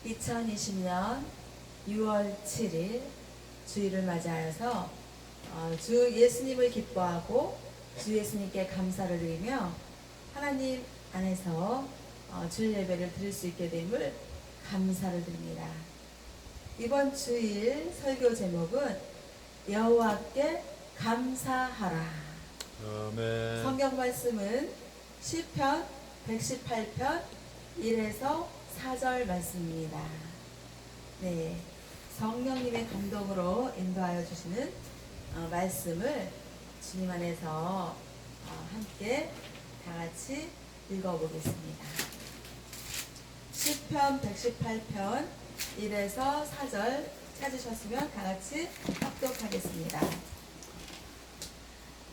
2020년 6월 7일 주일을 맞이하여서 주 예수님을 기뻐하고 주 예수님께 감사를 드리며 하나님 안에서 주일 예배를 드릴 수 있게 됨을 감사를 드립니다. 이번 주일 설교 제목은 여호와께 감사하라. 아멘. 성경 말씀은 시편 118편 1에서 4절 말씀입니다. 네, 성령님의 감동으로 인도하여 주시는 말씀을 주님 안에서 함께 다 같이 읽어보겠습니다. 시편 118편 1에서 4절 찾으셨으면 다 같이 합독하겠습니다.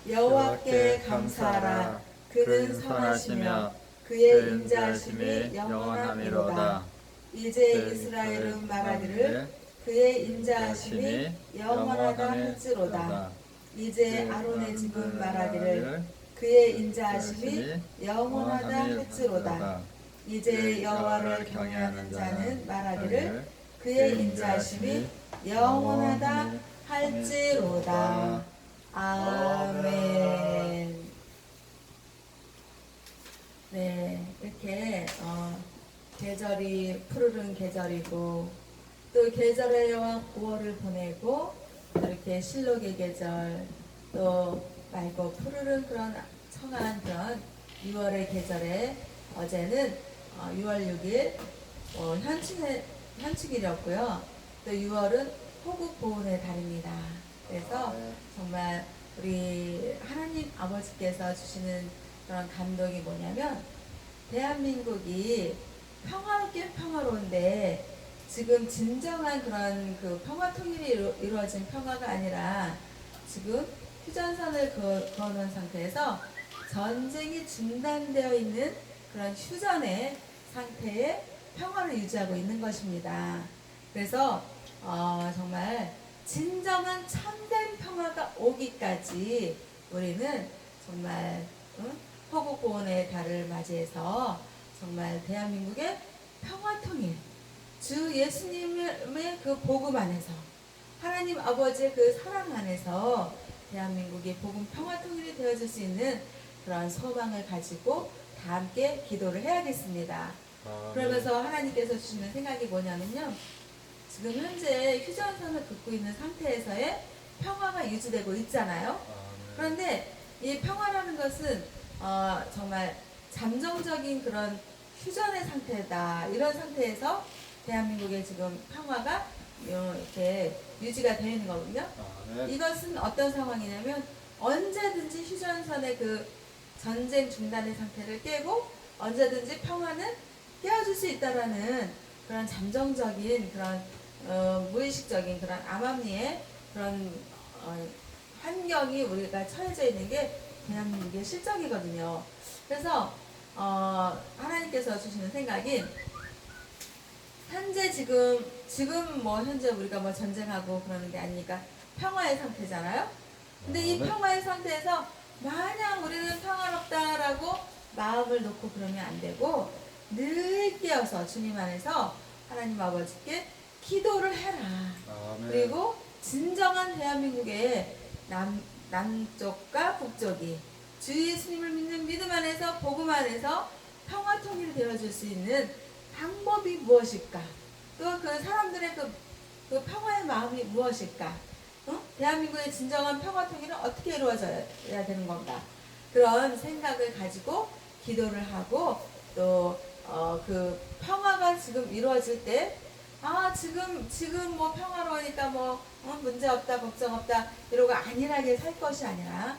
여호와께 감사하라. 그는 선하시며 그의 인자하심이 영원하미로다. 이제 이스라엘은 말하기를 그의 인자하심이 영원하다 할지로다. 이제 아론의 집은 말하기를 그의 인자하심이 영원하다 할지로다. 이제 여호와를 경외하는 자는 말하기를 그의 인자하심이 영원하다 할지로다. 아멘. 네, 이렇게 계절이 푸르른 계절이고 또 계절의 여왕 5월을 보내고 이렇게 실록의 계절 또 맑고 푸르른 그런 청아한 그런 6월의 계절에 어제는 6월 6일 현충일이었고요. 또 6월은 호국 보훈의 달입니다. 그래서 정말 우리 하나님 아버지께서 주시는 그런 감동이 뭐냐면 대한민국이 평화롭긴 평화로운데 지금 진정한 그런 그 평화 통일이 이루어진 평화가 아니라 지금 휴전선을 그어놓은 상태에서 전쟁이 중단되어 있는 그런 휴전의 상태의 평화를 유지하고 있는 것입니다. 그래서 정말 진정한 참된 평화가 오기까지 우리는 정말 호국보훈의 달을 맞이해서 정말 대한민국의 평화통일 주 예수님의 그 복음 안에서 하나님 아버지의 그 사랑 안에서 대한민국이 복음 평화통일이 되어질 수 있는 그런 소망을 가지고 다 함께 기도를 해야겠습니다. 그러면서 하나님께서 주시는 생각이 뭐냐면요, 지금 현재 휴전선을 긋고 있는 상태에서의 평화가 유지되고 있잖아요. 그런데 이 평화라는 것은 정말 잠정적인 그런 휴전의 상태다. 이런 상태에서 대한민국의 지금 평화가 이렇게 유지가 되어 있는 거거든요. 이것은 어떤 상황이냐면 언제든지 휴전선의 그 전쟁 중단의 상태를 깨고 언제든지 평화는 깨어질 수 있다라는 그런 잠정적인 그런 무의식적인 그런 암암리의 그런 환경이 우리가 처해져 있는 게 대한민국의 실정이거든요. 그래서 하나님께서 주시는 생각이 현재 지금 뭐 현재 우리가 뭐 전쟁하고 그러는 게 아니니까 평화의 상태잖아요. 근데 이 평화의 상태에서 마냥 우리는 평화롭다라고 마음을 놓고 그러면 안 되고 늘 깨어서 주님 안에서 하나님 아버지께 기도를 해라. 그리고 진정한 대한민국의 남쪽과 북쪽이 주 예수님을 믿는 믿음 안에서 복음 안에서 평화 통일이 되어질 수 있는 방법이 무엇일까? 또 그 사람들의 그 평화의 마음이 무엇일까? 대한민국의 진정한 평화 통일은 어떻게 이루어져야 되는 건가? 그런 생각을 가지고 기도를 하고 또 그 평화가 지금 이루어질 때 지금 뭐 평화로우니까 뭐 문제 없다 걱정 없다 이러고 안일하게 살 것이 아니라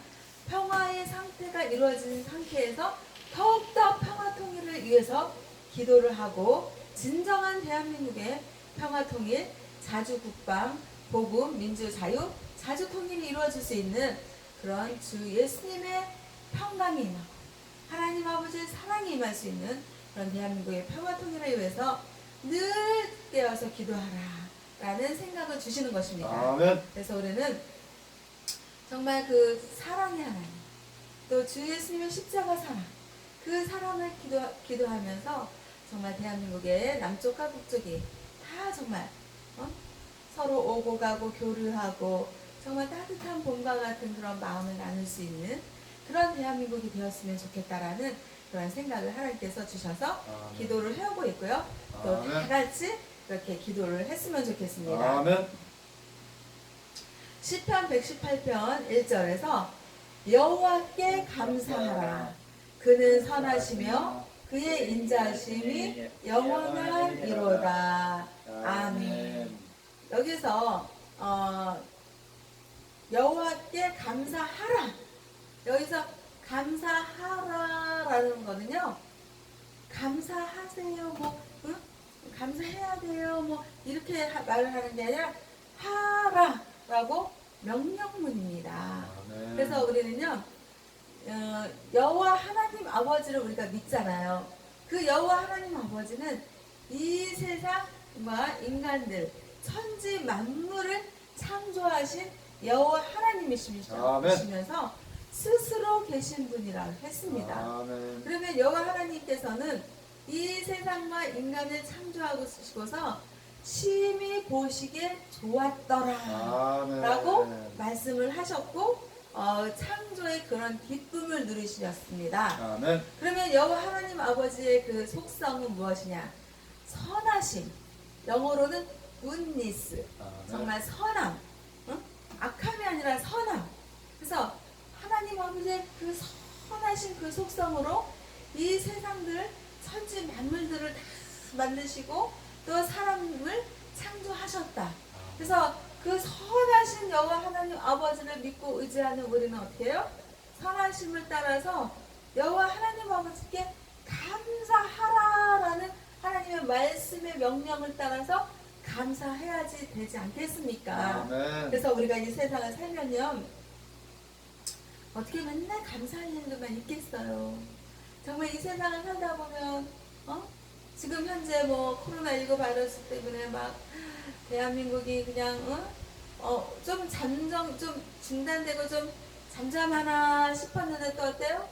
평화의 상태가 이루어진 상태에서 더욱더 평화 통일을 위해서 기도를 하고 진정한 대한민국의 평화 통일, 자주 국방, 복음, 민주, 자유, 자주 통일이 이루어질 수 있는 그런 주 예수님의 평강이 임하고 하나님 아버지의 사랑이 임할 수 있는 그런 대한민국의 평화 통일을 위해서 늘 깨어서 기도하라 라는 생각을 주시는 것입니다. 아멘. 그래서 우리는 정말 그 사랑의 하나님 또 주 예수님의 십자가 사랑 그 사랑을 기도하면서 정말 대한민국의 남쪽과 북쪽이 다 정말 서로 오고 가고 교류하고 정말 따뜻한 봄과 같은 그런 마음을 나눌 수 있는 그런 대한민국이 되었으면 좋겠다라는 그런 생각을 하나님께서 주셔서 아멘. 기도를 해오고 있고요. 또 다 아멘. 같이 이렇게 기도를 했으면 좋겠습니다. 아멘. 시편 118편 1절에서 여호와께 감사하라. 그는 선하시며 그의 인자하심이 영원하리로다. 아멘. 여기서 여호와께 감사하라. 여기서 감사하라라는 거는요. 감사하세요. 뭐 감사해야 돼요. 뭐 이렇게 말을 하는 게 아니라 하라라고 명령문입니다. 아멘. 그래서 우리는요. 여호와 하나님 아버지를 우리가 믿잖아요. 그 여호와 하나님 아버지는 이 세상과 인간들 천지 만물을 창조하신 여호와 하나님이시면서 스스로 계신 분이라고 했습니다. 아멘. 그러면 여호와 하나님께서는 이 세상과 인간을 창조하시고서 심히 보시기에 좋았더라 아멘. 라고 말씀을 하셨고 창조의 그런 기쁨을 누리셨습니다. 아멘. 그러면 여호와 하나님 아버지의 그 속성은 무엇이냐? 선하심. 영어로는 goodness. 아멘. 정말 선함. 악함이 아니라 선함. 그래서 하나님 아버지의 그 선하신 그 속성으로 이 세상들 천지 만물들을 다 만드시고 또 사람을 창조하셨다. 그래서 그 선하신 여호와 하나님 아버지를 믿고 의지하는 우리는 어떻게 해요? 선하심을 따라서 여호와 하나님 아버지께 감사하라라는 하나님의 말씀의 명령을 따라서 감사해야지 되지 않겠습니까? 아멘. 그래서 우리가 이 세상을 살면요 어떻게 맨날 감사할 일들만 있겠어요. 정말 이 세상을 살다 보면 지금 현재 뭐 코로나19 바이러스 때문에 막 대한민국이 그냥 좀 중단되고 좀 잠잠하나 싶었는데 또 어때요?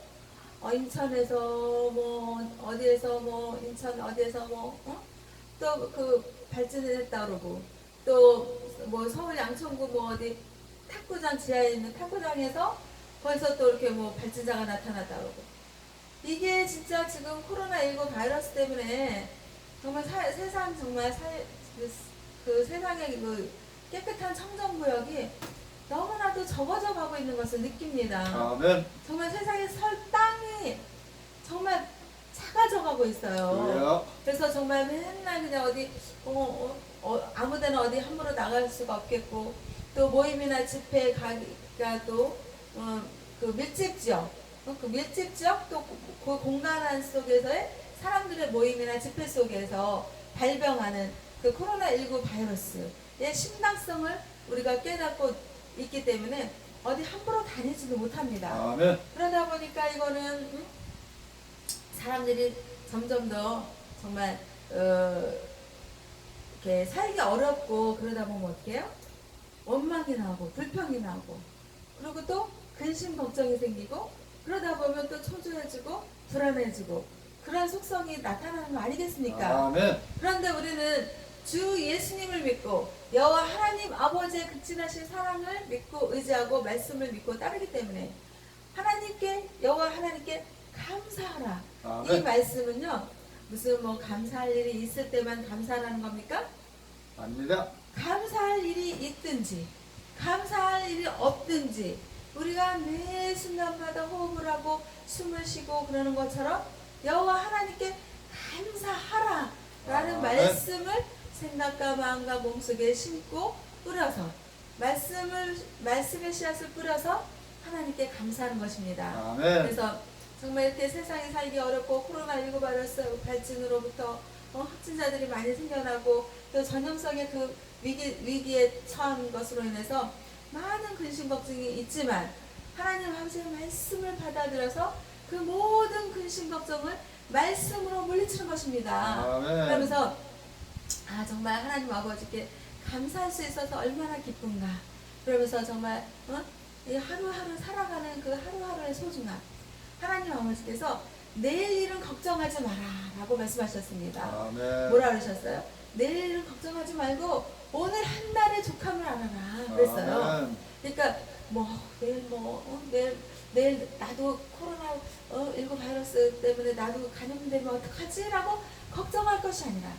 인천에서 뭐 어디에서 뭐 인천 어디에서 뭐 또 그 발진을 했다 그러고 또 뭐 서울 양천구 뭐 어디 탁구장 지하에 있는 탁구장에서 거기서 또 이렇게 뭐 발진자가 나타났다 그러고 이게 진짜 지금 코로나19 바이러스 때문에 정말 세상 정말 그 세상의 그 깨끗한 청정구역이 너무나도 적어져 가고 있는 것을 느낍니다. 아멘. 정말 세상에 설 땅이 정말 작아져 가고 있어요. 그래서 정말 맨날 그냥 어디 아무데나 어디 함부로 나갈 수가 없겠고 또 모임이나 집회 가기가 또 그 밀집 지역 그 밀집 지역 또 그 공간 속에서의 사람들의 모임이나 집회 속에서 발병하는 그 코로나19 바이러스의 심각성을 우리가 깨닫고 있기 때문에 어디 함부로 다니지도 못합니다. 아멘. 그러다 보니까 이거는 사람들이 점점 더 정말 이렇게 살기 어렵고 그러다 보면 어떻게 해요? 원망이 나고 불평이 나고 그리고 또 근심 걱정이 생기고 그러다 보면 또 초조해지고 불안해지고 그런 속성이 나타나는 거 아니겠습니까? 아멘. 그런데 우리는 주 예수님을 믿고 여호와 하나님 아버지의 극진하신 사랑을 믿고 의지하고 말씀을 믿고 따르기 때문에 하나님께 여호와 하나님께 감사하라. 아멘. 이 말씀은요 무슨 뭐 감사할 일이 있을 때만 감사하는 겁니까? 아닙니다. 감사할 일이 있든지 감사할 일이 없든지 우리가 매 순간마다 호흡을 하고 숨을 쉬고 그러는 것처럼 여호와 하나님께 감사하라 라는 말씀을 생각과 마음과 몸속에 심고 뿌려서 말씀의 씨앗을 뿌려서 하나님께 감사하는 것입니다. 아멘. 그래서 정말 이렇게 세상에 살기 어렵고 코로나19 바이러스 발진으로부터 확진자들이 많이 생겨나고 또 전염성의 그 위기에 처한 것으로 인해서 많은 근심 걱정이 있지만 하나님 아버지의 말씀을 받아들여서 그 모든 근심 걱정을 말씀으로 물리치는 것입니다. 아멘. 그러면서 정말 하나님 아버지께 감사할 수 있어서 얼마나 기쁜가. 그러면서 정말 이 하루하루 살아가는 그 하루하루의 소중함. 하나님 아버지께서 내일 일은 걱정하지 마라 라고 말씀하셨습니다. 아멘. 뭐라 그러셨어요? 내일 일은 걱정하지 말고 오늘 한 날의 족함을 알아라 그랬어요. 아멘. 그러니까 내일 나도 코로나 19 바이러스 때문에 나도 감염되면 어떡하지? 라고 걱정할 것이 아니라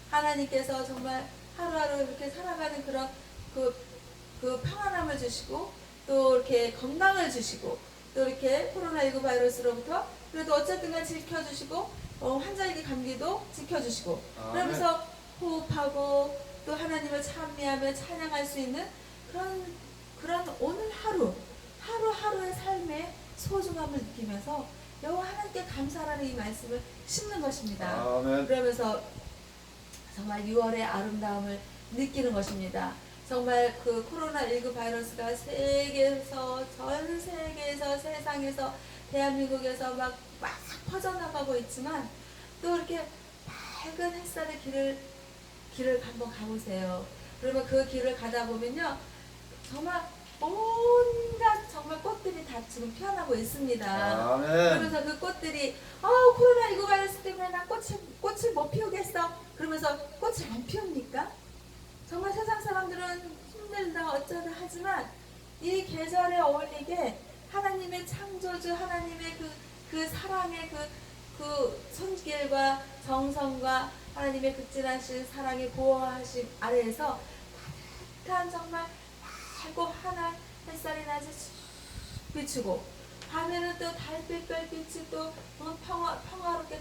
하나님께서 정말 하루하루 이렇게 살아가는 그런 그 평안함을 주시고 또 이렇게 건강을 주시고 또 이렇게 코로나19 바이러스로부터 그래도 어쨌든 지켜주시고 환자에게 감기도 지켜주시고 아멘. 그러면서 호흡하고 또 하나님을 찬미하며 찬양할 수 있는 그런 오늘 하루하루의 삶의 소중함을 느끼면서 여호와 하나님께 감사라는 이 말씀을 심는 것입니다. 아멘. 그러면서 정말 6월의 아름다움을 느끼는 것입니다. 정말 그 코로나19 바이러스가 전 세계에서 세상에서 대한민국에서 막 퍼져나가고 있지만 또 이렇게 밝은 햇살의 길을 한번 가보세요. 그러면 그 길을 가다 보면요 정말 온갖 정말 꽃들이 다 지금 피어나고 있습니다. 아멘. 그러면서 그 꽃들이 코로나19 바이러스 때문에 나 꽃을 못 피우겠어. 그러면서 꽃을 안 피웁니까? 정말 세상 사람들은 힘들다 어쩌다 하지만 이 계절에 어울리게 하나님의 창조주 하나님의 그 사랑의 그 손길과 정성과 하나님의 극진하신 사랑의 보호하심 아래에서 따뜻한 정말 밝고 하나 햇살이 낮에 비추고 밤에는 또 달빛별 빛이 또 평화롭게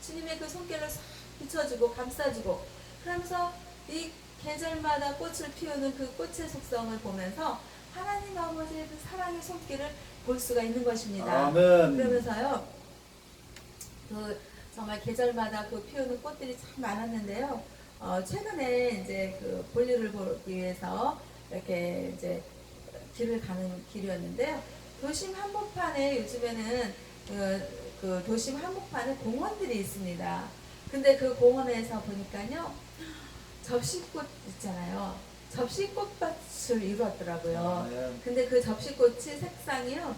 주님의 그 손길을 싹 비춰주고 감싸주고 그러면서 이 계절마다 꽃을 피우는 그 꽃의 속성을 보면서 하나님 아버지의 그 사랑의 손길을 볼 수가 있는 것입니다. 아멘. 그러면서요 그 정말 계절마다 그 피우는 꽃들이 참 많았는데요. 최근에 이제 그 볼일을 보기 위해서 이렇게 이제 길을 가는 길이었는데요. 도심 한복판에 요즘에는 그 도심 한복판에 공원들이 있습니다. 근데 그 공원에서 보니까요. 접시꽃 있잖아요. 접시꽃밭을 이루었더라고요. 아멘. 근데 그 접시꽃이 색상이요.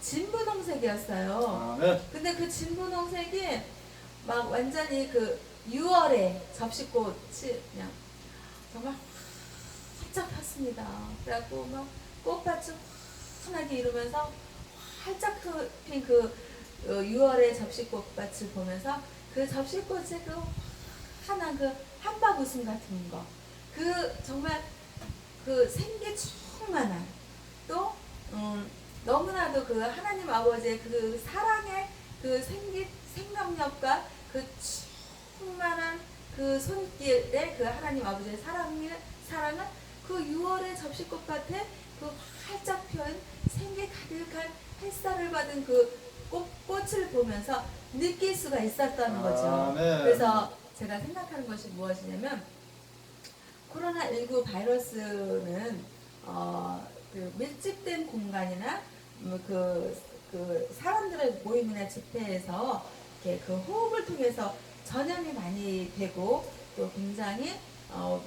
진분홍색이었어요. 아멘. 근데 그 진분홍색이 막 완전히 그 6월에 접시꽃이 그냥 정말 활짝 폈습니다. 그래갖고 막 꽃밭을 환하게 이루면서 활짝 핀 그 6월의 접시꽃밭을 보면서 그 접시꽃의 그 환한 그 한박 웃음 같은 거, 그 정말 그 생기 충만한 또 너무나도 그 하나님 아버지의 그 사랑의 그 생명력과 그 충만한 그 손길에 그 하나님 아버지의 사랑은 그 6월의 접시꽃밭에 그 활짝 펴은 생기 가득한 햇살을 받은 그 꽃을 보면서 느낄 수가 있었다는 거죠. 아멘. 그래서 제가 생각하는 것이 무엇이냐면 코로나19 바이러스는 그 밀집된 공간이나 그 사람들의 모임이나 집회에서 이렇게 그 호흡을 통해서 전염이 많이 되고 또 굉장히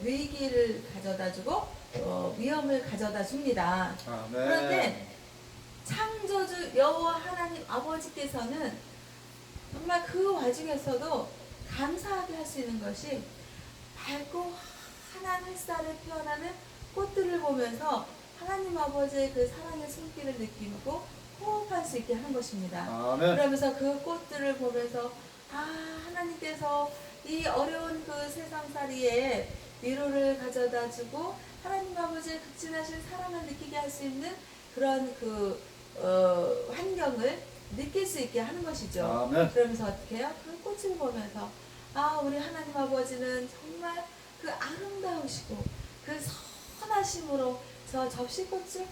위기를 가져다주고 위험을 가져다줍니다. 아멘. 그런데 창조주 여호와 하나님 아버지께서는 정말 그 와중에서도 감사하게 할 수 있는 것이 밝고 환한 햇살에 피어나는 꽃들을 보면서 하나님 아버지의 그 사랑의 손길을 느끼고 호흡할 수 있게 하는 것입니다. 아멘. 그러면서 그 꽃들을 보면서 하나님께서 이 어려운 그 세상살이에 위로를 가져다 주고 하나님 아버지의 극진하신 사랑을 느끼게 할 수 있는 그런 그 환경을 느낄 수 있게 하는 것이죠. 아멘. 그러면서 어떻게 해요? 그 꽃을 보면서 우리 하나님 아버지는 정말 그 아름다우시고 그 선하심으로 저 접시꽃을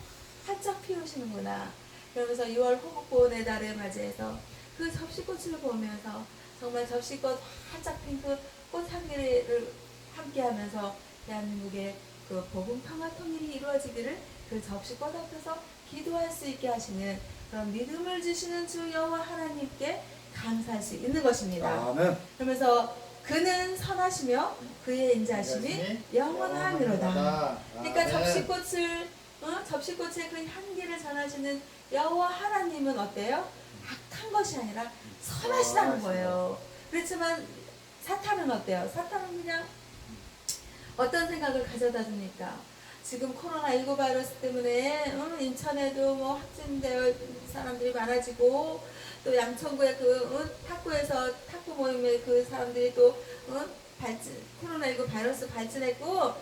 활짝 피우시는구나. 그러면서 6월 호국보훈의 달을 맞이해서 그 접시꽃을 보면서 정말 접시꽃 활짝 핀 그 꽃향기를 함께하면서 대한민국의 그 복음 평화 통일이 이루어지기를 그 접시꽃 앞에서 기도할 수 있게 하시는 그런 믿음을 주시는 주 여호와 하나님께 감사할 수 있는 것입니다. 아멘. 그러면서 그는 선하시며 그의 인자하심이 영원하미로다. 그러니까 접시꽃의 그 향기를 전하시는 여호와 하나님은 어때요? 악한 것이 아니라 선하시다는 거예요. 그렇지만 사탄은 어때요? 사탄은 그냥 어떤 생각을 가져다 줍니까? 지금 코로나19 바이러스 때문에 인천에도 뭐 확진되어 사람들이 많아지고 또 양천구에 탁구에서 탁구 모임에 그 사람들이 또 코로나19 바이러스 발진했고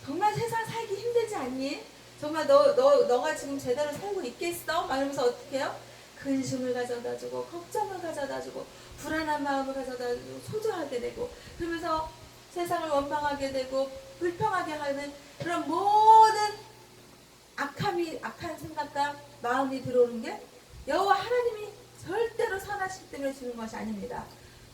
정말 세상 살기 힘들지 않니? 정말 너가 지금 제대로 살고 있겠어? 막 이러면서 어떻게 해요? 근심을 가져다주고 걱정을 가져다주고 불안한 마음을 가져다주고 초조하게 되고 그러면서 세상을 원망하게 되고 불평하게 하는 그런 모든 악한 생각과 마음이 들어오는 게 여호와 하나님이 절대로 선하시기 때문에 주는 것이 아닙니다.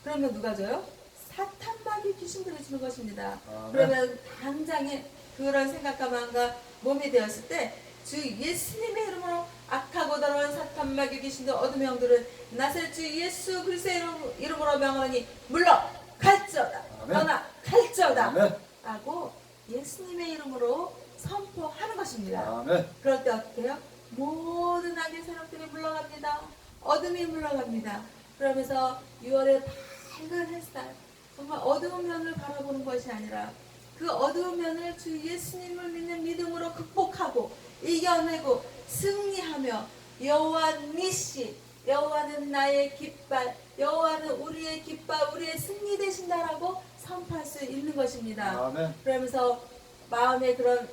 그러면 누가 줘요? 사탄 마귀 귀신들이 주는 것입니다. 그러면 당장에 그런 생각과 마음과 몸이 되었을 때 주 예수님의 이름으로 악하고 더러운 사탄 마귀 귀신들 어둠의 영들은 나사렛 주 예수 그리스도의 이름으로 명하니 물러 갈지어다. 너나 갈지어다. 라고 예수님의 이름으로 선포하는 것입니다. 아멘. 그럴 때 어떻게 해요? 모든 악의 세력들이 물러갑니다. 어둠이 물러갑니다. 그러면서 6월의 밝은 햇살, 정말 어두운 면을 바라보는 것이 아니라 그 어두운 면을 주 예수님을 믿는 믿음으로 극복하고 이겨내고 승리하며 여호와 니시, 여호와는 나의 깃발, 여호와는 우리의 깃발, 우리의 승리 되신다라고 선포할 수 있는 것입니다. 아멘. 그러면서 마음에 그런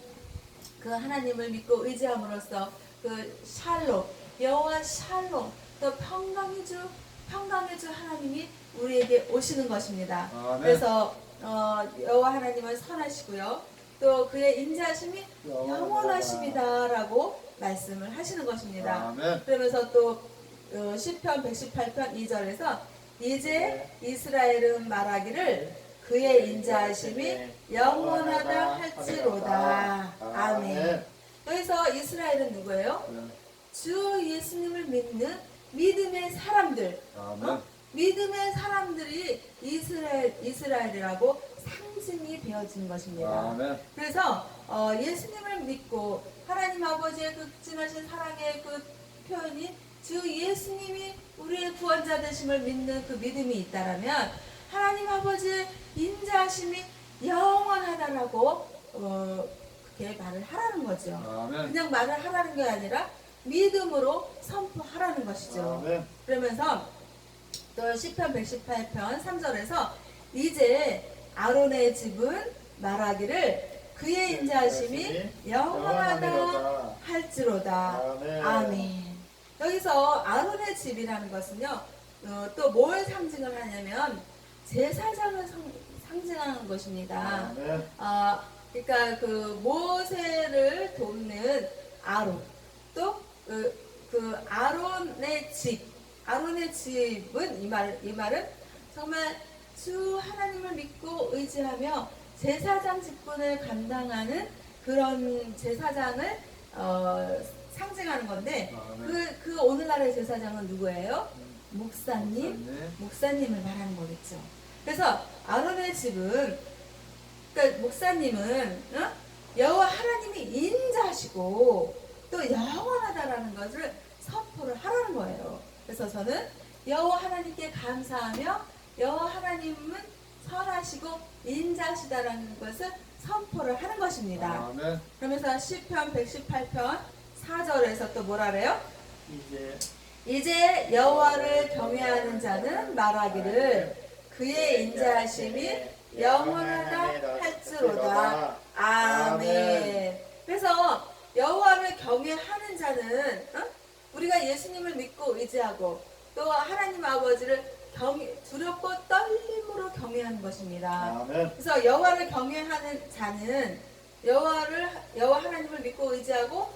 그 하나님을 믿고 의지함으로써 그 샬롬, 여호와 샬롬, 또 평강의 주 하나님이 우리에게 오시는 것입니다. 아멘. 그래서 여호와 하나님은 선하시고요. 또 그의 인자하심이 영원하심이다라고 말씀을 하시는 것입니다. 아멘. 그러면서 또 시편 118편 2절에서 이제 이스라엘은 말하기를 그의 인자하심이 영원하다 할지로다. 아멘. 여기서 이스라엘은 누구예요? 주 예수님을 믿는 믿음의 사람들. 믿음의 사람들이 이스라엘이라고 상징이 되어진 것입니다. 아멘. 그래서 예수님을 믿고 하나님 아버지의 그 극진하신 사랑의 그 표현이 주 예수님이 우리의 구원자 되심을 믿는 그 믿음이 있다라면 하나님 아버지의 인자하심이 영원하다라고 그렇게 말을 하라는 거죠. 아멘. 그냥 말을 하라는 게 아니라 믿음으로 선포하라는 것이죠. 아멘. 그러면서 또 시편 118편 3절에서 이제 아론의 집은 말하기를 그의 인자하심이 영원하다 할지로다. 아멘. 여기서 아론의 집이라는 것은요, 또 뭘 상징을 하냐면 제사장을 상징하는 것입니다. 그러니까 그 모세를 돕는 아론, 또 그 아론의 집은 이 말은 정말 주 하나님을 믿고 의지하며 제사장 직분을 감당하는 그런 제사장을 상징하는 건데 그 오늘날의 제사장은 누구예요? 목사님을 말하는 거겠죠. 그래서 아론의 집은 그러니까 목사님은 여호와 하나님이 인자하시고 또 영원하다라는 것을 선포를 하라는 거예요. 그래서 저는 여호와 하나님께 감사하며 여호와 하나님은 선하시고 인자하시다라는 것을 선포를 하는 것입니다. 아멘. 그러면서 시편 118편 4절에서 또 뭐라 그래요? 이제 여호와를 경외하는 자는 말하기를 그의 인자하심이 영원하다 할지로다. 아멘. 그래서 여호와를 경외하는 자는 우리가 예수님을 믿고 의지하고 또 하나님 아버지를 두렵고 떨림으로 경외하는 것입니다. 아멘. 그래서 여호와를 경외하는 자는 여호와 하나님을 믿고 의지하고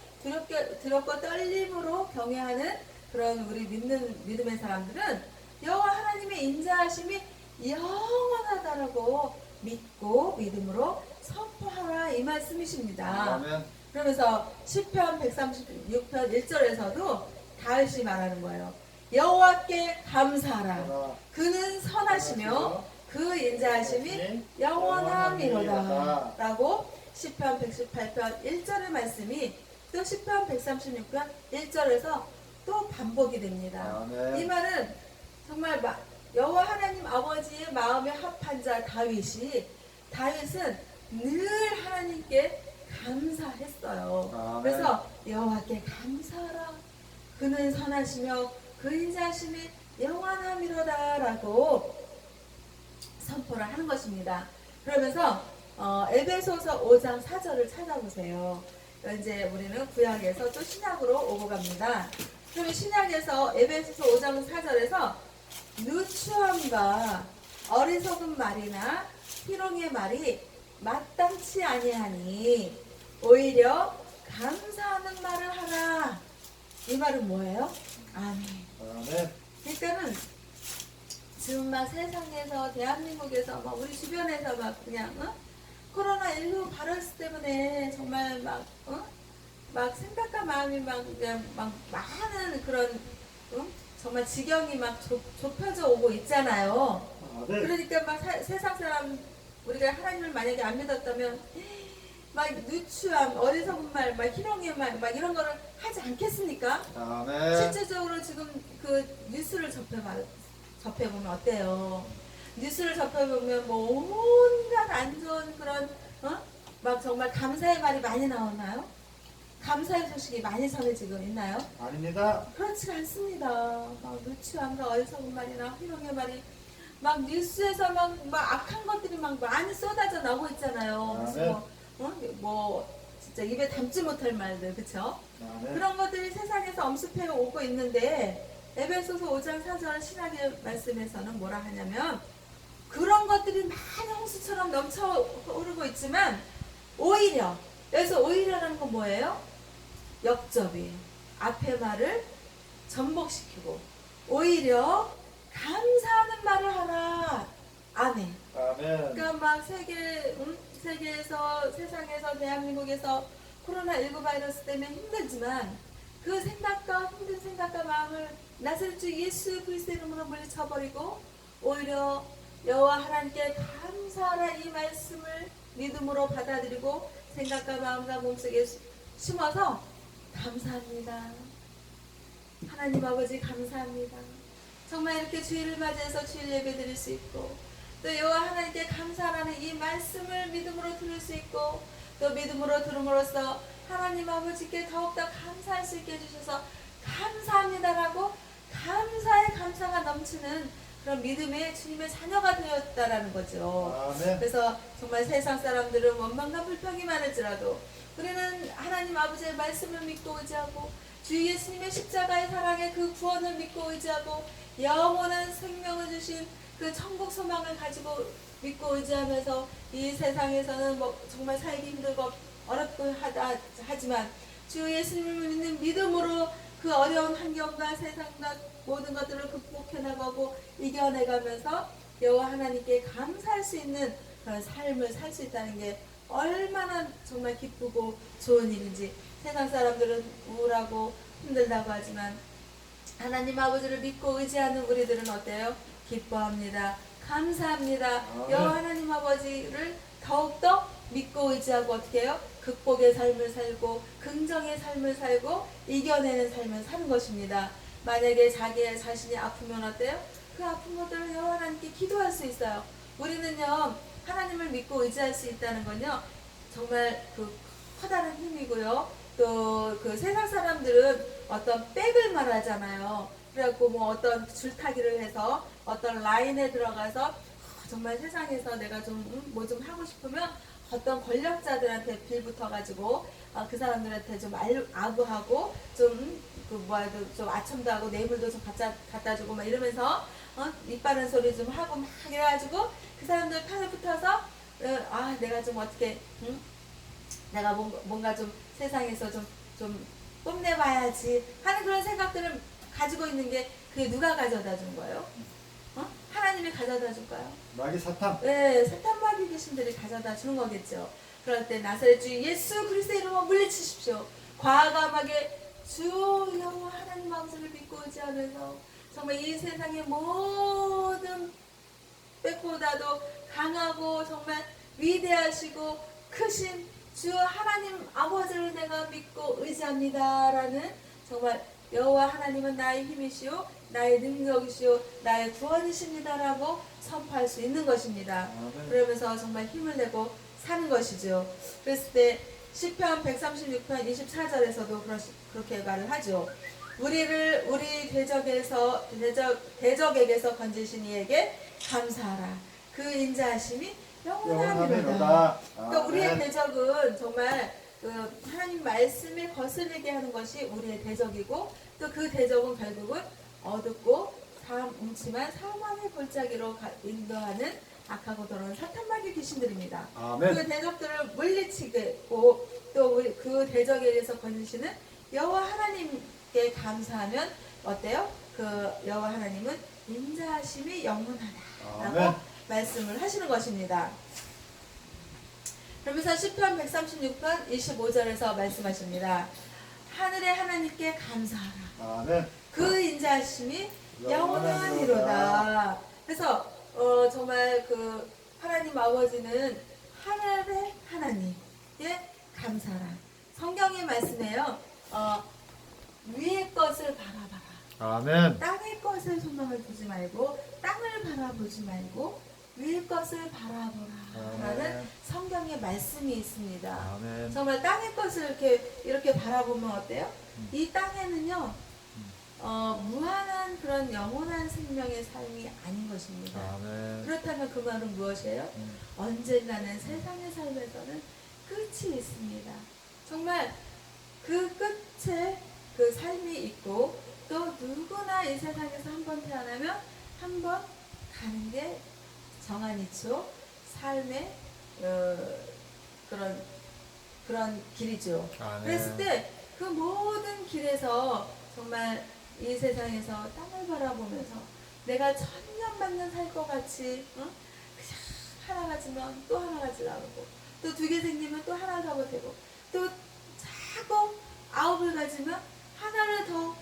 두렵고 떨림으로 경외하는 그런 우리 믿음의 사람들은 여호와 하나님의 인자하심이 영원하다라고 믿고 믿음으로 선포하라 이 말씀이십니다. 아멘. 그러면서 시편 136편 1절에서도 다윗이 말하는 거예요. 여호와께 감사하라. 그는 선하시며 그 인자하심이 영원함이로다. 라고 시편 118편 1절의 말씀이 또 시편 136편 1절에서 또 반복이 됩니다. 아멘. 이 말은 정말 여호와 하나님 아버지의 마음에 합한 자 다윗은 늘 하나님께 감사했어요. 아멘. 그래서 여호와께 감사하라. 그는 선하시며 그 인자하심이 영원함이로다라고 선포를 하는 것입니다. 그러면서 에베소서 5장 4절을 찾아보세요. 이제 우리는 구약에서 또 신약으로 오고 갑니다. 그러면 신약에서 에베소서 5장 4절에서 누추함과 어리석은 말이나 희롱의 말이 마땅치 아니하니 오히려 감사하는 말을 하라. 이 말은 뭐예요? 아멘. 아멘. 그러니까는 지금 막 세상에서 대한민국에서 막 우리 주변에서 막 그냥 코로나19 바이러스 때문에 정말 막 생각과 마음이 막 그냥 막 많은 그런 정말 지경이 막 좁혀져 오고 있잖아요. 아멘. 그러니까 막 세상 사람 우리가 하나님을 만약에 안 믿었다면 막 누추함, 어리석은 말, 막 희롱의 말, 막 이런 거를 하지 않겠습니까? 아멘. 실제적으로 지금 그 뉴스를 접해보면 어때요? 뉴스를 접해보면 뭐 온갖 안 좋은 그런 막 정말 감사의 말이 많이 나오나요? 감사의 소식이 많이 전해지고 있나요? 아닙니다. 그렇지 않습니다. 막 누추함과 어리석은 말이나 희롱의 말이 막 뉴스에서 막 악한 것들이 막 많이 쏟아져 나오고 있잖아요. 그래서 뭐 진짜 입에 담지 못할 말들, 그쵸? 아멘. 그런 것들이 세상에서 엄습해 오고 있는데 에베소서 5장 4절 신학의 말씀에서는 뭐라 하냐면 그런 것들이 많이 홍수처럼 넘쳐 흐르고 있지만 오히려 여기서 오히려라는 건 뭐예요? 역접이 앞의 말을 전복시키고 오히려 감사하는 말을 하라. 아멘. 아멘. 그러니까 막 세계에서 세상에서 대한민국에서 코로나19 바이러스 때문에 힘들지만 그 생각과 힘든 생각과 마음을 나사렛 주 예수 그리스도의 이름으로 물리쳐버리고 오히려 여호와 하나님께 감사하라 이 말씀을 믿음으로 받아들이고 생각과 마음과 몸속에 심어서 감사합니다. 하나님 아버지 감사합니다. 정말 이렇게 주일을 맞이해서 주일 예배 드릴 수 있고 또 여호와 하나님께 감사라는 이 말씀을 믿음으로 들을 수 있고 또 믿음으로 들음으로써 하나님 아버지께 더욱더 감사할 수 있게 해주셔서 감사합니다라고 감사의 감사가 넘치는 그런 믿음의 주님의 자녀가 되었다라는 거죠. 아멘. 그래서 정말 세상 사람들은 원망과 불평이 많을지라도 우리는 하나님 아버지의 말씀을 믿고 의지하고 주 예수님의 십자가의 사랑의 그 구원을 믿고 의지하고 영원한 생명을 주신 그 천국 소망을 가지고 믿고 의지하면서 이 세상에서는 뭐 정말 살기 힘들고 어렵고 하지만 주 예수님을 믿는 믿음으로 그 어려운 환경과 세상과 모든 것들을 극복해 나가고 이겨내가면서 여호와 하나님께 감사할 수 있는 그런 삶을 살 수 있다는 게 얼마나 정말 기쁘고 좋은 일인지 세상 사람들은 우울하고 힘들다고 하지만 하나님 아버지를 믿고 의지하는 우리들은 어때요? 기뻐합니다. 감사합니다. 아멘. 여호와 하나님 아버지를 더욱더 믿고 의지하고 어떻게 해요? 극복의 삶을 살고 긍정의 삶을 살고 이겨내는 삶을 사는 것입니다. 만약에 자기 자신이 아프면 어때요? 그 아픈 것들을 여호와 하나님께 기도할 수 있어요. 우리는요 하나님을 믿고 의지할 수 있다는 건요 정말 그 커다란 힘이고요. 또 그 세상 사람들은 어떤 백을 말하잖아요. 그래갖고 뭐 어떤 줄타기를 해서 어떤 라인에 들어가서 정말 세상에서 내가 좀 뭐 좀 하고 싶으면 어떤 권력자들한테 빌붙어가지고 그 사람들한테 좀 아부하고 좀 좀 아첨도 하고 뇌물도 좀 갖다 주고 막 이러면서 이빠른 소리 좀 하고 막 이래가지고 그 사람들 편에 붙어서 내가 좀 어떻게 내가 뭔가 좀 세상에서 좀 뽐내봐야지 하는 그런 생각들을 가지고 있는 게 그게 누가 가져다 준 거예요? 하나님이 가져다 줄까요? 마귀 사탄. 네, 사탄 마귀 귀신들이 가져다 주는 거겠죠. 그럴 때 나사렛 주 예수 그리스도의 이름으로 물리치십시오. 과감하게 주 여호와 하나님 아버지를 믿고 의지하면서 정말 이 세상의 모든 백보다도 강하고 정말 위대하시고 크신 주 하나님 아버지를 내가 믿고 의지합니다라는 정말 여호와 하나님은 나의 힘이시오 나의 능력이시오 나의 구원이십니다라고 선포할 수 있는 것입니다. 아멘. 그러면서 정말 힘을 내고 사는 것이죠. 그랬을 때 시편 136편 24절에서도 그렇게 말을 하죠. 우리를 우리 대적에게서 건지신 이에게 감사하라. 그 인자하심이 영원하리로다. 그러니까 우리의 대적은 정말 그 하나님 말씀에 거슬리게 하는 것이 우리의 대적이고 또 그 대적은 결국은 어둡고 뭉치만 사망의 골짜기로 인도하는 악하고 더러운 사탄마귀 귀신들입니다. 아멘. 그 대적들을 물리치고 또 그 대적에게서 건지시는 여호와 하나님께 감사하면 어때요? 그 여호와 하나님은 인자하심이 영원하다라고 아멘. 말씀을 하시는 것입니다. 그러면서 시편 136편 25절에서 말씀하십니다. 하늘의 하나님께 감사하라. 아멘. 그 인자하심이 영원하리로다. 그래서 정말 그 하나님 아버지는 하늘의 하나님께 감사하라. 성경의 말씀에요. 위의 것을 바라봐라. 아멘. 땅의 것을 소망을 두지 말고 땅을 바라보지 말고 위의 것을 바라보라 라는 성경의 말씀이 있습니다. 아멘. 정말 땅의 것을 이렇게 바라보면 어때요? 이 땅에는요 무한한 그런 영원한 생명의 삶이 아닌 것입니다. 아멘. 그렇다면 그 말은 무엇이에요? 언젠가는 세상의 삶에서는 끝이 있습니다. 정말 그 끝에 그 삶이 있고 또 누구나 이 세상에서 한 번 태어나면 한 번 가는 게 정한이죠. 삶의 그런 길이죠. 아멘. 그랬을 때 그 모든 길에서 정말 이 세상에서 땅을 바라보면서 내가 천년만년 살 것 같이 그냥 하나 가지면 또 하나 가지 나오고 또 두 개 생기면 또 하나 잡아되고 또 자꾸 9을 가지면 하나를 더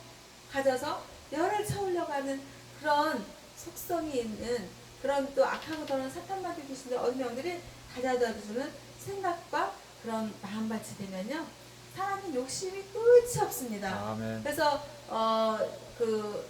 가져서 열을 채우려고 하는 그런 속성이 있는 그런 또 악하고 더러운 사탄마귀 귀신들 어명들이 가져다주는 생각과 그런 마음밭이 되면요 사람은 욕심이 끝이 없습니다. 아멘. 그래서 그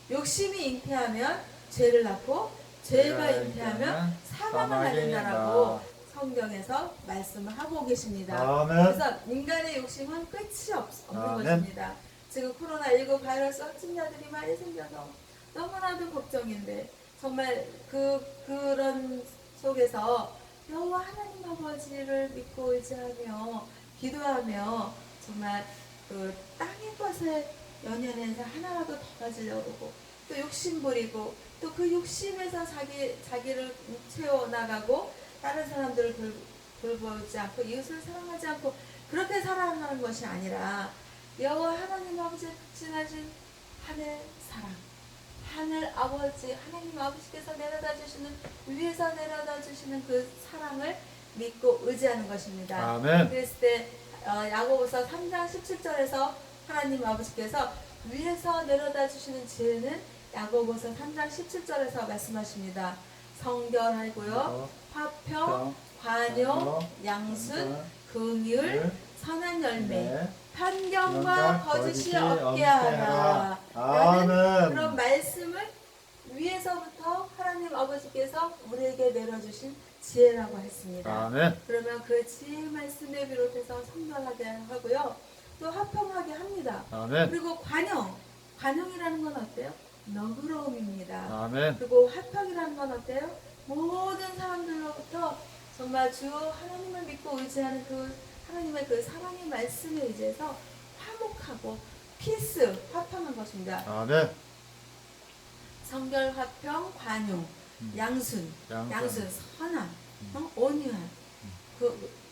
욕심이 잉태하면 죄를 낳고 죄가 잉태하면 사망을 낳는다라고 성경에서 말씀을 하고 계십니다. 아멘. 그래서 인간의 욕심은 끝이 없는 아멘. 것입니다. 지금 코로나19 바이러스 확진자들이 많이 생겨서 너무나도 걱정인데 정말 그런 속에서 여호와 하나님 아버지를 믿고 의지하며 기도하며 정말 그 땅의 것에 연연해서 하나라도 더 가지려고 그러고 또 욕심 부리고 또 그 욕심에서 자기를 채워나가고 다른 사람들을 돌보지 않고 이웃을 사랑하지 않고 그렇게 살아가는 것이 아니라 여호와 하나님 아버지의 극진하신 하늘 사랑 하늘 아버지 하나님 아버지께서 내려다 주시는 위에서 내려다 주시는 그 사랑을 믿고 의지하는 것입니다. 아멘. 그랬을 때 야고보서 3장 17절에서 하나님 아버지께서 위에서 내려다 주시는 지혜는 야고보서 3장 17절에서 말씀하십니다. 성결하고요, 화평, 관용, 양순, 긍휼, 선한 열매, 편견과 거짓이 없게 하라. 라는 그런 말씀을 위에서부터 하나님 아버지께서 우리에게 내려주신 지혜라고 했습니다. 아멘. 그러면 그 지혜 말씀에 비롯해서 성결하게 하고요. 또 화평하게 합니다. 아멘. 그리고 관용이라는 건 어때요? 너그러움입니다. 아멘. 그리고 화평이라는 건 어때요? 모든 사람들로부터 정말 주 하나님을 믿고 의지하는 그 하나님의 그 사랑의 말씀에 의지해서 화목하고 피스, 화평한 것입니다. 아멘. 성결, 화평, 관용, 양순, 선함, 온유함,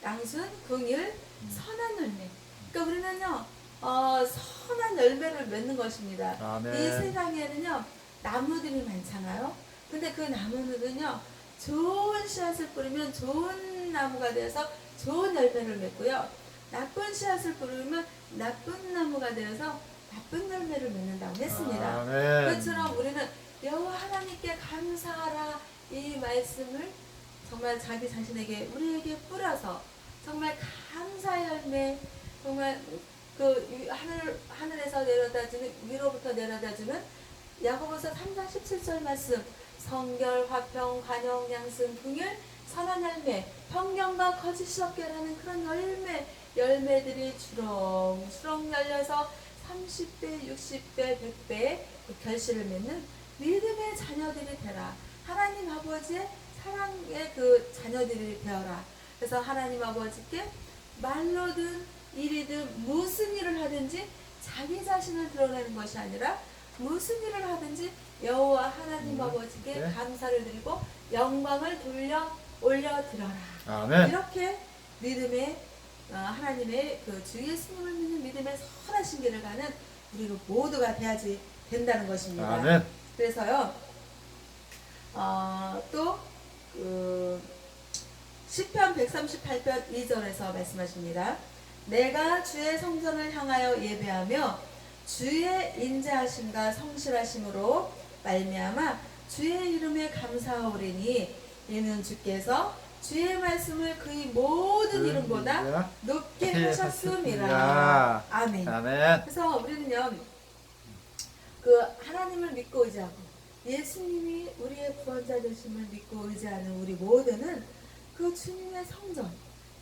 양순, 긍휼, 선한 열매. 그러니까 우리는요, 선한 열매를 맺는 것입니다. 아멘. 이 세상에는요, 나무들이 많잖아요. 근데 그 나무들은요, 좋은 씨앗을 뿌리면 좋은 나무가 되어서 좋은 열매를 맺고요. 나쁜 씨앗을 뿌리면 나쁜 나무가 되어서 나쁜 열매를 맺는다고 했습니다. 아멘. 그것처럼 우리는 여호와 하나님께 감사하라 이 말씀을 정말 자기 자신에게 우리에게 뿌려서 정말 감사의 열매 정말 하늘에서 내려다주는 위로부터 내려다주는 야고보서 3장 17절 말씀 성결, 화평, 관용, 양승, 긍휼, 선한 열매, 평경과 거짓이 없게라는 그런 열매들이 주렁주렁 열려서 30배, 60배, 100배 그 결실을 맺는 믿음의 자녀들이 되라. 하나님 아버지의 사랑의 그 자녀들이 되어라. 그래서 하나님 아버지께 말로든 일이든 무슨 일을 하든지 자기 자신을 드러내는 것이 아니라 무슨 일을 하든지 여호와 하나님 아버지께 네. 감사를 드리고 영광을 올려 드려라. 아멘. 이렇게 믿음의 하나님의 그 주 예수님을 믿는 믿음의 선하신 길을 가는 우리 모두가 돼야지 된다는 것입니다. 아멘. 그래서요, 또 시편 138편 2절에서 말씀하십니다. 내가 주의 성전을 향하여 예배하며 주의 인자하심과 성실하심으로 말미암아 주의 이름에 감사하오리니 이는 주께서 주의 말씀을 그의 모든 이름보다 높게 하셨음이라. 아멘. 아멘. 그래서 우리는요, 그 하나님을 믿고 의지하고 예수님이 우리의 구원자 되심을 믿고 의지하는 우리 모두는 그 주님의 성전,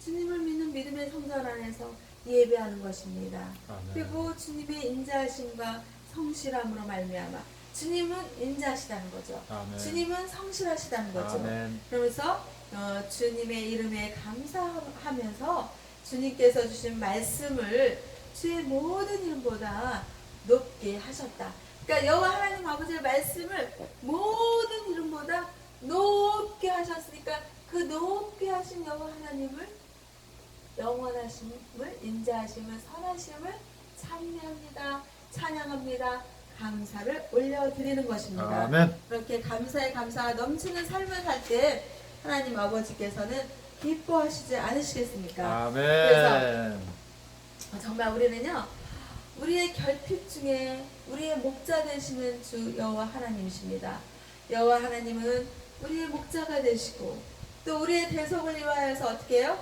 주님을 믿는 믿음의 성전 안에서 예배하는 것입니다. 아멘. 그리고 주님의 인자하심과 성실함으로 말미암아 주님은 인자하시다는 거죠. 아멘. 주님은 성실하시다는 거죠. 아멘. 그러면서 주님의 이름에 감사하면서 주님께서 주신 말씀을 주의 모든 이름보다 높게 하셨다. 그러니까 여호와 하나님 아버지의 말씀을 모든 이름보다 높게 하셨으니까 그 높게 하신 여호와 하나님을 영원하심을, 인자하심을, 선하심을 찬미합니다. 찬양합니다. 감사를 올려드리는 것입니다. 아멘. 그렇게 감사에 감사가 넘치는 삶을 살 때 하나님 아버지께서는 기뻐하시지 않으시겠습니까? 아멘. 그래서 정말 우리는요, 우리의 결핍 중에 우리의 목자 되시는 주 여호와 하나님이십니다. 여호와 하나님은 우리의 목자가 되시고 또 우리의 대속을 위하여서 어떻게 해요?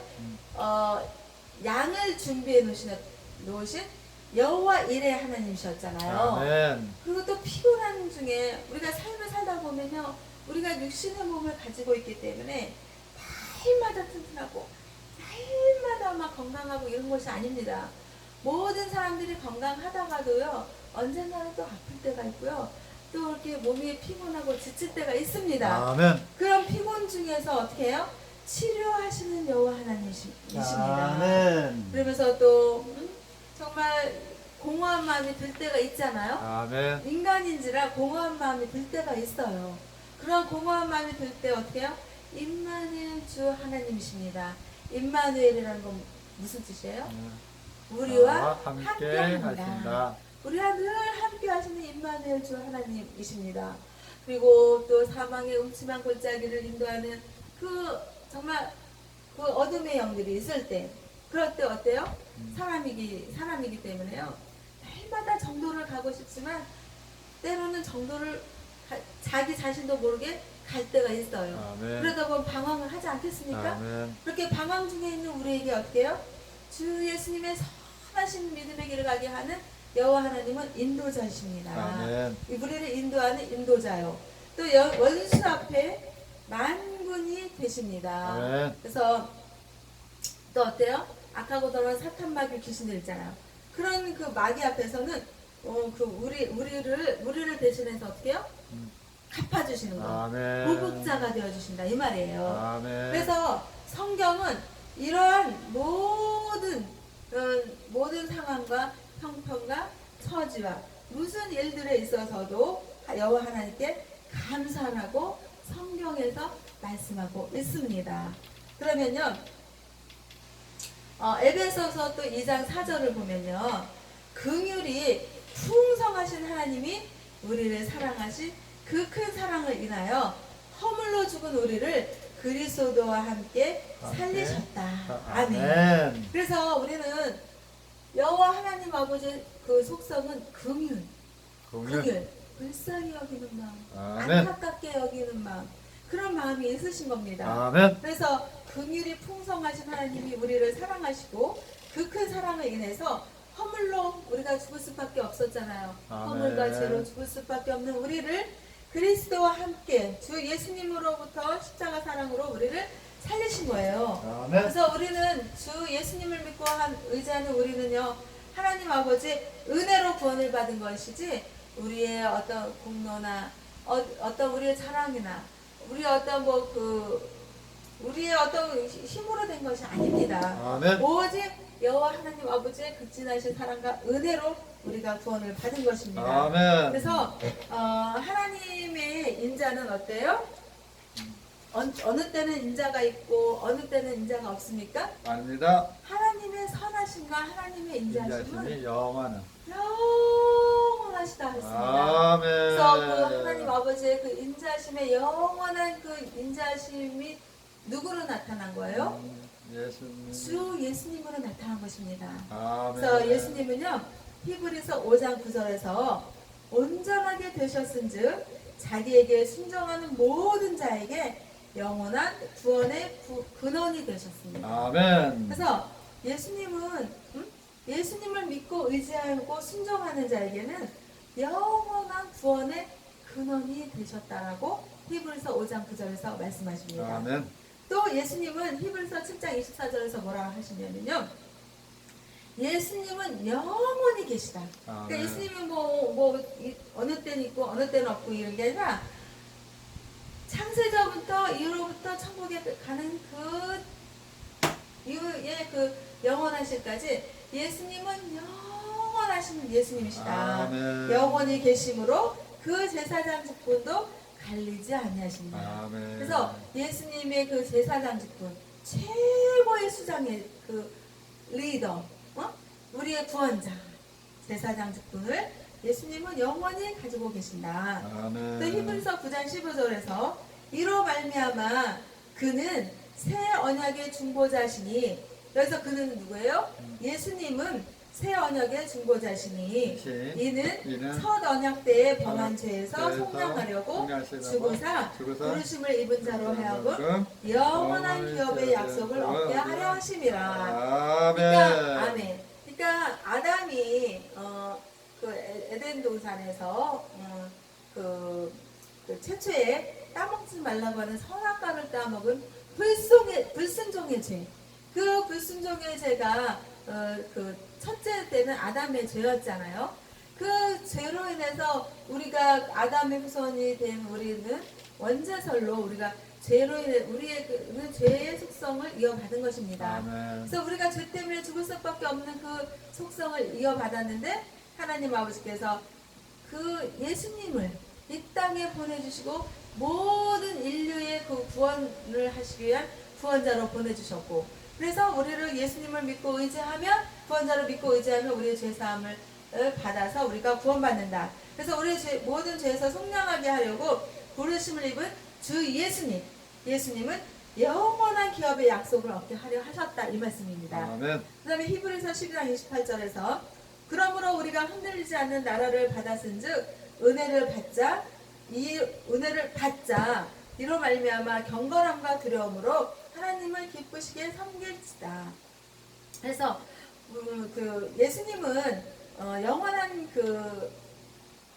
양을 준비해 놓으신 여호와 일의 하나님이셨잖아요. 아멘. 그리고 또 피곤한 중에 우리가 삶을 살다 보면요, 우리가 육신의 몸을 가지고 있기 때문에 날마다 튼튼하고 날마다 막 건강하고 이런 것이 아닙니다. 모든 사람들이 건강하다가도요, 언젠가는 또 아플 때가 있고요, 또 이렇게 몸이 피곤하고 지칠 때가 있습니다. 아멘. 그런 피곤 중에서 어떻게 해요? 치료하시는 여호와 하나님이십니다. 아멘. 그러면서 또 정말 공허한 마음이 들 때가 있잖아요. 아멘. 인간인지라 공허한 마음이 들 때가 있어요. 그런 공허한 마음이 들 때 어떻게 해요? 임마누엘 주 하나님이십니다. 임마누엘이라는 건 무슨 뜻이에요? 우리와 함께 하신다. 하신다. 우리와 늘 함께 하시는 임마누엘 주 하나님이십니다. 그리고 또 사망의 음침한 골짜기를 인도하는 그 정말 그 어둠의 영들이 있을 때, 그럴 때 어때요? 사람이기 때문에요, 날마다 정도를 가고 싶지만 때로는 정도를 자기 자신도 모르게 갈 때가 있어요. 아멘. 그러다 보면 방황을 하지 않겠습니까? 아멘. 그렇게 방황 중에 있는 우리에게 어떻게 해요? 주 예수님의 선하신 믿음의 길을 가게 하는 여호와 하나님은 인도자이십니다. 아멘. 우리를 인도하는 인도자요. 또 원수 앞에 만군이 되십니다. 아멘. 그래서 또 어때요? 악하고 더러운 사탄 마귀 귀신들 있잖아요. 그런 그 마귀 앞에서는 그 우리를 대신해서 어떻게 해요? 갚아주시는 거. 아멘. 보복자가 되어주신다 이 말이에요. 아멘. 그래서 성경은 이러한 모든 상황과 형편과 처지와 무슨 일들에 있어서도 여호와 하나님께 감사하고 성경에서 말씀하고 있습니다. 그러면요, 에베소서 또 2장 4절을 보면요, 긍휼이 풍성하신 하나님이 우리를 사랑하신 그 큰 사랑을 인하여 허물로 죽은 우리를 그리스도와 함께 살리셨다. 아멘. 그래서 우리는 여호와 하나님 아버지 그 속성은 긍휼, 불쌍히 여기는 마음, 아멘. 안타깝게 여기는 마음, 그런 마음이 있으신 겁니다. 아멘. 그래서 긍휼이 풍성하신 하나님이 우리를 사랑하시고 그 큰 사랑을 인해서 허물로 우리가 죽을 수밖에 없었잖아요. 아멘. 허물과 죄로 죽을 수밖에 없는 우리를 그리스도와 함께 주 예수님으로부터 십자가 사랑으로 우리를 살리신 거예요. 아멘. 그래서 우리는 주 예수님을 믿고 한 의지하는 우리는요, 하나님 아버지 은혜로 구원을 받은 것이지 우리의 어떤 공로나 어떤 우리의 자랑이나 우리의 어떤 우리의 어떤 힘으로 된 것이 아닙니다. 아멘. 오직 여호와 하나님 아버지의 극진하신 사랑과 은혜로 우리가 구원을 받은 것입니다. 아멘. 그래서 하나님의 인자는 어때요? 어느 때는 인자가 있고 어느 때는 인자가 없습니까? 아닙니다. 하나님의 선하심과 하나님의 인자심은 인자심이 영원한. 영원하시다 했습니다. 아멘. 그래서 그 하나님 아버지의 그 인자심의 영원한 그 인자심이 누구로 나타난 거예요? 예수님. 주 예수님으로 나타난 것입니다. 아멘. 그래서 예수님은요, 히브리서 5장 9절에서 온전하게 되셨은즉 자기에게 순종하는 모든 자에게 영원한 구원의 근원이 되셨습니다. 아멘. 그래서 예수님은 예수님을 믿고 의지하고 순종하는 자에게는 영원한 구원의 근원이 되셨다라고 히브리서 5장 9절에서 말씀하십니다. 아멘. 또 예수님은 히브리서 7장 24절에서 뭐라고 하시냐면요, 예수님은 영원히 계시다. 그러니까 예수님은 어느 때는 있고 어느 때는 없고 이런 게 아니라 창세전부터 이후로부터 천국에 가는 그 이후의 그 영원하실까지 예수님은 영원하신 예수님이시다. 아멘. 영원히 계심으로 그 제사장 직분도 갈리지 아니하십니다. 아멘. 그래서 예수님의 그 제사장 직분, 최고의 수장의 그 리더, 우리의 구원자, 제사장 직분을 예수님은 영원히 가지고 계신다. 아멘. 또 히브리서 9장 15절에서 이로 말미암아 그는 새 언약의 중보자시니, 여기서 그는 누구예요? 예수님은 새 언약의 중보자시니 그치. 이는 첫 언약 때의 범한 죄에서 죄에서 속량하려고 속량하시려고 죽으사 부르심을 입은 자로 하여금 영원한 기업의 약속을 얻게 하려 하심이라. 아멘. 그러니까 아멘. 그러니까 아담이 그 에덴 동산에서 그 최초에 따먹지 말라고 하는 선악과를 따먹은 불순종의 죄. 그 불순종의 죄가 그 첫째 때는 아담의 죄였잖아요. 그 죄로 인해서 우리가 아담의 후손이 된 우리는 원죄설로 우리가 죄로 인해 우리의 그 죄의 속성을 이어받은 것입니다. 아멘. 그래서 우리가 죄 때문에 죽을 수밖에 없는 그 속성을 이어받았는데 하나님 아버지께서 그 예수님을 이 땅에 보내주시고 모든 인류의 그 구원을 하시기 위한 구원자로 보내주셨고, 그래서 우리를 예수님을 믿고 의지하면, 구원자를 믿고 의지하면 우리의 죄사함을 받아서 우리가 구원받는다. 그래서 우리의 모든 죄에서 속량하게 하려고 부르심을 입은 주 예수님은 영원한 기업의 약속을 얻게 하려 하셨다, 이 말씀입니다. 아멘. 그 다음에 히브리서 12장 28절에서 그러므로 우리가 흔들리지 않는 나라를 받았은즉 이 은혜를 받자 이로 말미암아 경건함과 두려움으로 하나님을 기쁘시게 섬길지다. 그래서 그 예수님은 영원한 그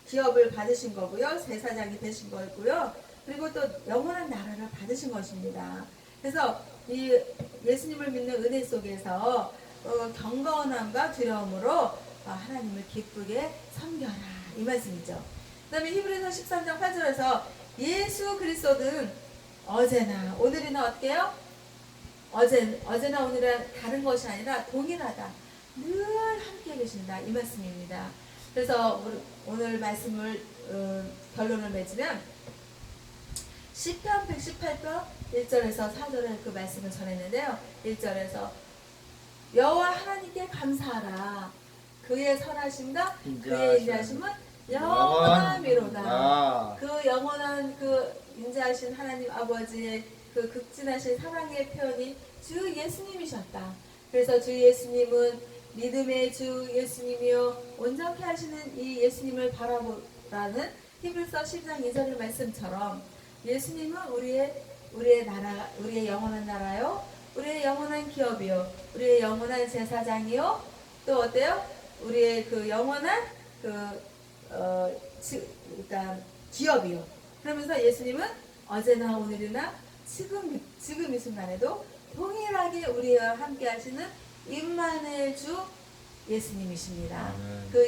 기업을 받으신 거고요, 제사장이 되신 거고요, 그리고 또 영원한 나라를 받으신 것입니다. 그래서 이 예수님을 믿는 은혜 속에서 경건함과 두려움으로 하나님을 기쁘게 섬겨라, 이 말씀이죠. 그 다음에 히브리서 13장 8절에서 예수 그리스도는 어제나 오늘이나 어때요? 어제나 오늘이나 다른 것이 아니라 동일하다, 늘 함께 계신다, 이 말씀입니다. 그래서 오늘 말씀을 결론을 맺으면 시편 118편 1절에서 4절에 그 말씀을 전했는데요. 1절에서 여호와 하나님께 감사하라. 그의 선하심과 그의 인자하심은 영원함이로다. 그 영원한 그 인자하신 하나님 아버지의 그 극진하신 사랑의 표현이 주 예수님이셨다. 그래서 주 예수님은 믿음의 주 예수님이요 온전케 하시는 이 예수님을 바라보라는 히브리서 10장 2절의 말씀처럼 예수님은 우리의 나라, 우리의 영원한 나라요, 우리의 영원한 기업이요, 우리의 영원한 제사장이요, 또 어때요? 우리의 그 영원한 일단 기업이요. 그러면서 예수님은 어제나 오늘이나 지금 이 순간에도 동일하게 우리와 함께 하시는 임마누엘 주 예수님이십니다. 아멘. 그